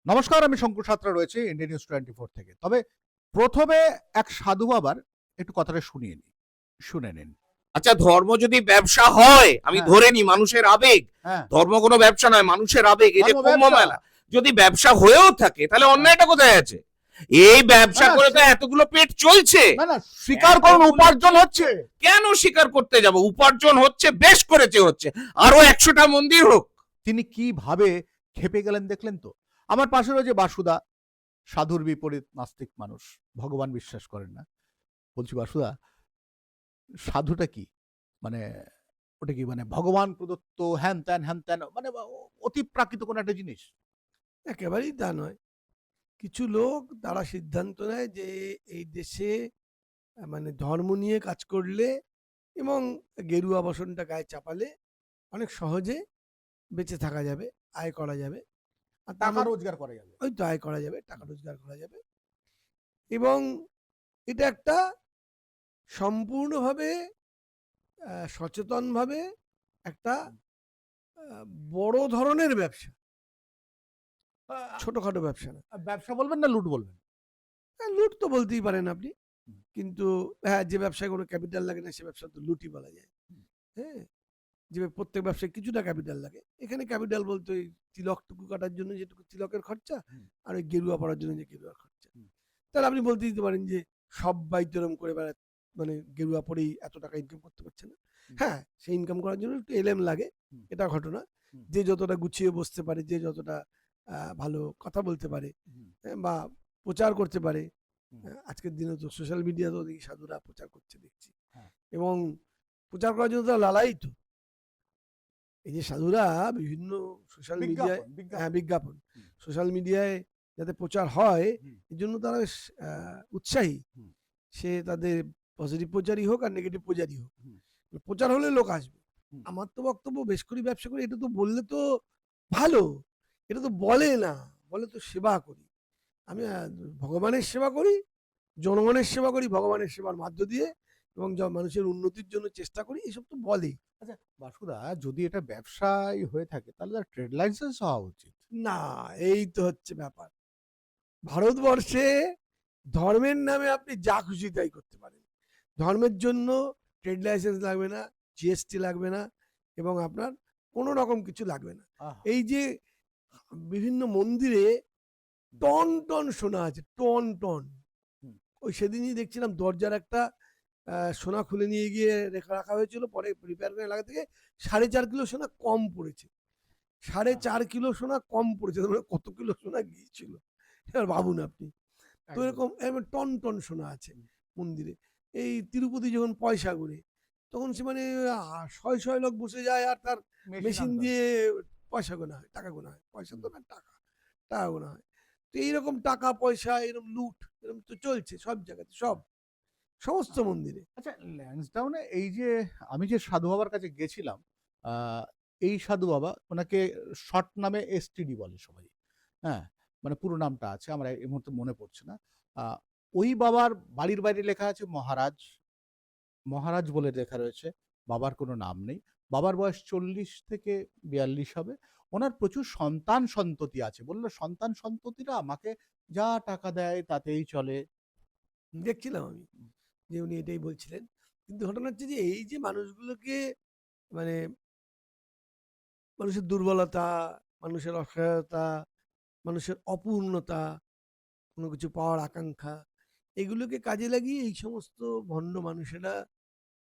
নমস্কার, আমি শঙ্কু সাঁতরা রয়েছে ইন্ডিয়া নিউজ 24 থেকে। তবে প্রথমে এক সাধু বাবার একটু কথাটা শুনিয়ে নিই, শুনে নিন। আচ্ছা, ধর্ম যদি ব্যবসা হয়, আমি হ্যাঁ। ধরে নি মানুষের আবেগ, হ্যাঁ, ধর্ম কোনো ব্যবসা নয়, মানুষের আবেগ। এই যে ধর্ম কুম্ভ ব্যবসা। মেলা যদি ব্যবসা হয়েও থাকে, তাহলে অন্যায়টা কোথায় আছে? এই ব্যবসা না, না, করে তো এতগুলো পেট চলছে। না না স্বীকার করুন, এতগুলো উপার্জন হচ্ছে। কেন স্বীকার করতে যাব? উপার্জন হচ্ছে, বেশ করেছে, হচ্ছে। আরো 100টা মন্দির হোক। তিনি কিভাবে খেপে গেলেন দেখলেন তো? আমার পাশে রয়েছে বাসুদা, সাধুর বিপরীত নাস্তিক মানুষ, ভগবান বিশ্বাস করেন না। বলছি বাসুদা, সাধুটা কি? মানে ওটা কি, মানে ভগবান প্রদত্ত হ্যান ত্যান হ্যান ত্যান, মানে অতি প্রাকৃত কোন একটা জিনিস? একেবারেই তা নয়। কিছু লোক তারা সিদ্ধান্ত নেয় যে এই দেশে মানে ধর্ম নিয়ে কাজ করলে এবং গেরুয়া বসনটা গায়ে চাপালে অনেক সহজে বেঁচে থাকা যাবে, আয় করা যাবে। আর তার টাকা মধ্যে রোজগার করা যাবে। ওই তো আয় করা যাবে, টাকা রোজগার করা যাবে। এবং এটা একটা সম্পূর্ণভাবে সচেতনভাবে একটা বড় ধরনের ব্যবসা, ছোটখাটো ব্যবসা না। ব্যবসা বলবেন না লুট বলবেন? হ্যাঁ, লুট তো বলতেই পারেন আপনি। কিন্তু হ্যাঁ, যে ব্যবসায় কোনো ক্যাপিটাল লাগে না সে ব্যবসা তো লুটই বলা যায়। হ্যাঁ, যে প্রত্যেক ব্যবসায় কিছুটা ক্যাপিটাল লাগে। এখানে ক্যাপিটাল বলতে ওই তিলকটুকু কাটার জন্য যেটুকু তিলকের খরচা আর ওই গেরুয়া পড়ার জন্য যে গেরুয়ার খরচা। তাহলে আপনি বলতে দিতে পারেন যে সবাই তো এরকম করে মানে গেরুয়া পরেই এত টাকা ইনকাম করতে পারছে না। হ্যাঁ, সেই ইনকাম করার জন্য একটু এলেম লাগে, এটা ঘটনা। যে যতটা গুছিয়ে বসতে পারে, যে যতটা ভালো কথা বলতে পারে বা প্রচার করতে পারে। আজকের দিনে তো সোশ্যাল মিডিয়াতেও দেখি সাধুরা প্রচার করছে দেখছি। এবং প্রচার করার জন্য তারা লালায়িত। এই যে সাধুরা বিভিন্ন সোশ্যাল মিডিয়ায়, হ্যাঁ, বিজ্ঞাপন সোশ্যাল মিডিয়ায় যাতে প্রচার হয়, এই জন্য তারা বেশ উৎসাহী। সে তাদের পজিটিভ প্রচারই হোক আর নেগেটিভ প্রচারই হোক, প্রচার হলে লোক আসবে। আমার তো বক্তব্য, বেশ করি ব্যবসা করি, এটা তো বললে তো ভালো। এটা তো বলে না, বলে তো সেবা করি। আমি ভগবানের সেবা করি, জনগণের সেবা করি ভগবানের সেবার মাধ্য দিয়ে, এবং মানুষের উন্নতির জন্য চেষ্টা করি, এসব তো বলে। আচ্ছা বাসুদা, যদি এটা ব্যবসায় হয়ে থাকে তাহলে তার ট্রেড লাইসেন্স হওয়া উচিত। না, এই তো হচ্ছে ব্যাপার। ভারতবর্ষে ধর্মের নামে আপনি যা খুশি তাই করতে পারেন। ধর্মের জন্য ট্রেড লাইসেন্স লাগবে না, জিএসটি লাগবে না, এবং আপনার কোনো রকম কিছু লাগবে না। এই যে বিভিন্ন মন্দিরে টন টন সোনা আছে, টন টন। ওই সেদিনই দেখছিলাম দরজার একটা সোনা খুলে নিয়ে গিয়ে রাখা হয়েছিল, পরে রিপেয়ার করে লাগা থেকে 4.5 কিলো সোনা কম পড়েছে। 4.5 কিলো সোনা কম পড়েছে, মানে কত কিলো সোনা গিয়েছিল এবার ভাবুন আপনি। তো এরকম টন টন সোনা আছে মন্দিরে। এই তিরুপতি যখন পয়সা গুনে, তখন সে মানে শয় শয় লোক বসে যায় আর তার মেশিন দিয়ে পয়সা গোনা হয়, টাকা গোনা হয়। পয়সা তো না, টাকা টাকা গোনা হয়। তো এইরকম টাকা পয়সা, এরকম লুট এরকম তো চলছে সব জায়গাতে, সমস্ত মন্দিরে। আচ্ছা, ল্যান্সডাউনে এই যে আমি যে সাধু বাবার কাছে গেছিলাম, এই সাধু বাবা, ওনাকে শর্ট নামে এসটিডি বলে সবাই। হ্যাঁ, মানে পুরো নামটা আছে, আমার এই মুহূর্তে মনে পড়ছে না। ওই বাবার বাড়ির বাইরে লেখা আছে মহারাজ, মহারাজ বলে লেখা রয়েছে। বাবার কোনো নাম নেই। বাবার বয়স 40 থেকে 42 হবে। ওনার প্রচুর সন্তান সন্ততি আছে। বলল সন্তান সন্ততিরা আমাকে যা টাকা দেয় তাতেই চলে। দেখছিলাম আমি যে উনি এটাই বলছিলেন। কিন্তু ঘটনা হচ্ছে যে এই যে মানুষগুলোকে মানে মানুষের দুর্বলতা, মানুষের অসহায়তা, মানুষের অপূর্ণতা, কোনো কিছু পাওয়ার আকাঙ্ক্ষা, এগুলোকে কাজে লাগিয়ে এই সমস্ত ভণ্ড মানুষেরা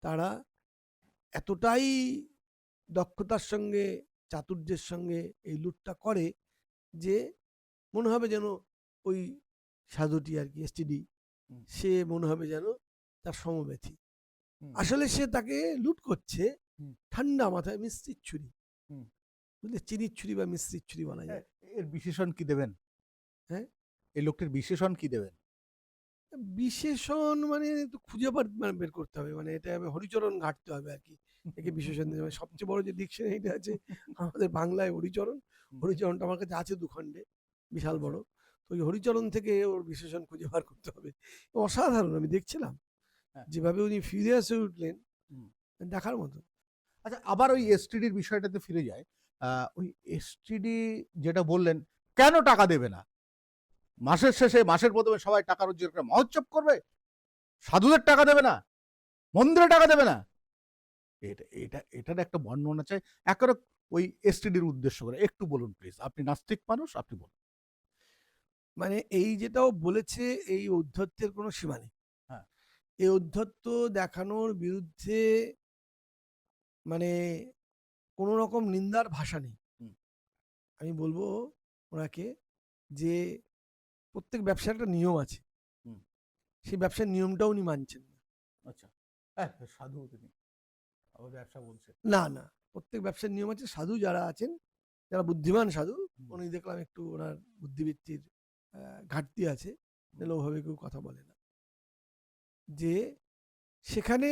তারা এতটাই দক্ষতার সঙ্গে, চাতুর্যের সঙ্গে এই লুটটা করে যে মনে হবে যেন ওই সাধুটি আর কি, এসটিডি, সে মনে হবে যেন তার সমব্যথী। আসলে সে তাকে লুট করছে ঠান্ডা মাথায় মিস্ত্রির ছুরি, বুঝলে, চিনির ছুরি বা মিস্ত্রির ছুরি বলা যায়। এর বিশেষণ কি দেবেন? হ্যাঁ, এই লোকটির বিশেষণ কি দেবেন? বিশেষণ মানে তো খুঁজে বের করতে হবে, মানে এটা হরিচরণ ঘাটতে হবে আর কি, একে বিশেষণ দেবে। সবচেয়ে বড় যে ডিকশনারিটা আছে আমাদের বাংলায়, হরিচরণটা আমার কাছে আছে 2 খণ্ডে, বিশাল বড়। তো ওই হরিচরণ থেকে ওর বিশেষণ খুঁজে বার করতে হবে। অসাধারণ, আমি দেখছিলাম যেভাবে উনি ফিরিয়াস হয়ে উঠলেন, দেখার মতো। আচ্ছা, আবার ওই এসটিডির বিষয়টাতে ফিরে যায়। ওই এসটিডি যেটা বললেন, কেন টাকা দেবে না? মাসের শেষে, মাসের প্রথমে সবাই টাকা রোজগার করে মহোৎসব করবে, সাধুদের টাকা দেবে না, মন্দিরে টাকা দেবে না? এটার একটা বর্ণনা চাই, একেবারে ওই এসটিডির উদ্দেশ্য করে। একটু বলুন প্লিজ, আপনি নাস্তিক মানুষ, আপনি বলুন। মানে এই যেটাও বলেছে, এই ঔদ্ধত্যের কোনো সীমা নেই। হ্যাঁ। এই ঔদ্ধত্য দেখানোর বিরুদ্ধে মানে কোনো রকম নিন্দার ভাষা নেই। হুম। আমি বলবো ওনাকে যে প্রত্যেক ব্যবসার একটা নিয়ম আছে, হুম। সেই ব্যবসার নিয়মটাও উনি মানছেন না। আচ্ছা, হ্যাঁ, সাধু তিনি আবার ব্যবসা বলছেন। না না, প্রত্যেক ব্যবসার নিয়ম আছে। সাধু যারা আছেন, যারা বুদ্ধিমান সাধু, হুম। উনি দেখলাম একটু ওনার বুদ্ধিবৃত্তির ঘাটতি আছে, নাহলে ওভাবে কেউ কথা বলে না। যে সেখানে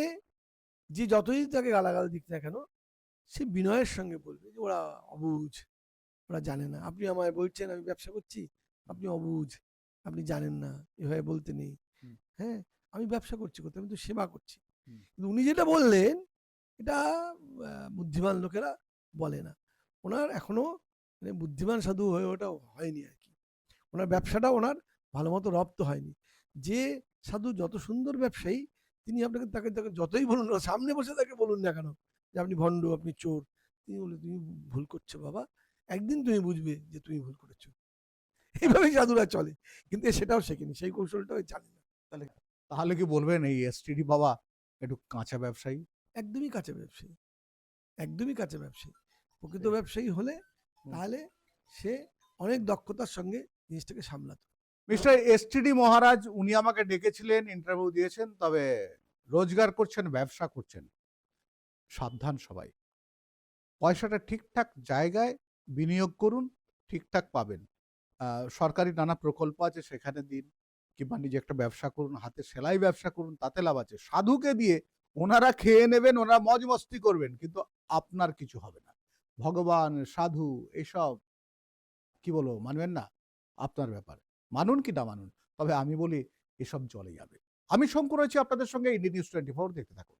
যে যতই তাকে গালাগাল দিক না কেন, সে বিনয়ের সঙ্গে বলবে যে ওরা অবুঝ, ওরা জানে না। আপনি আমায় বলছেন আমি ব্যবসা করছি, আপনি অবুঝ, আপনি জানেন না, এভাবে বলতে নেই। হুম। হ্যাঁ, আমি ব্যবসা করছি করতে, আমি তো সেবা করছি। হুম। কিন্তু উনি যেটা বললেন, এটা বুদ্ধিমান লোকেরা বলে না। ওনার এখনো মানে বুদ্ধিমান সাধু হয়ে ওটা হয়নি আর কি। ওনার ব্যবসাটা ওনার ভালো মতো রপ্ত হয়নি। যে সাধু যত সুন্দর ব্যবসায়ী, তিনি আপনাকে তাকে তাকে যতই বলুন না, সামনে বসে তাকে বলুন না কেন যে আপনি ভণ্ড, আপনি চোর, তিনি বলে তুমি ভুল করছো বাবা, একদিন তুমি বুঝবে যে তুমি ভুল করেছো। এইভাবেই সাধুরা চলে, কিন্তু এ সেটাও শেখেনি, সেই কৌশলটাও জানে না। তাহলে কি বলবেন এই এসটিডি বাবা একটু কাঁচা ব্যবসায়ী? একদমই কাঁচা ব্যবসায়ী, একদমই কাঁচা ব্যবসায়ী। প্রকৃত সেই। ব্যবসায়ী হলে হুম। তাহলে সে অনেক দক্ষতার সঙ্গে জিনিসটাকে সামলাতো। মিস্টার এসটিডি মহারাজ, উনি আমাকে ডেকেছিলেন, ইন্টারভিউ দিয়েছেন, তবে রোজগার করছেন, ব্যবসা করছেন, সাবধান সবাই। পয়সাটা ঠিকঠাক জায়গায় বিনিয়োগ করুন, ঠিকঠাক পাবেন। সরকারি নানা প্রকল্প আছে, সেখানে দিন, কিংবা নিজে একটা ব্যবসা করুন, হাতে সেলাই ব্যবসা করুন, তাতে লাভ আছে। সাধুকে দিয়ে ওনারা খেয়ে নেবেন, ওনারা মজ মস্তি করবেন, কিন্তু আপনার কিছু হবে না। ভগবান, সাধু, এসব কি বলবো, মানবেন না, আপনার ব্যাপার। মানুন কি না মানুন, তবে আমি বলি এসব চলে যাবে। আমি শঙ্কর আছি আপনাদের সঙ্গে, ইন্ডিয়া নিউজ 24 দেখতে থাকুন।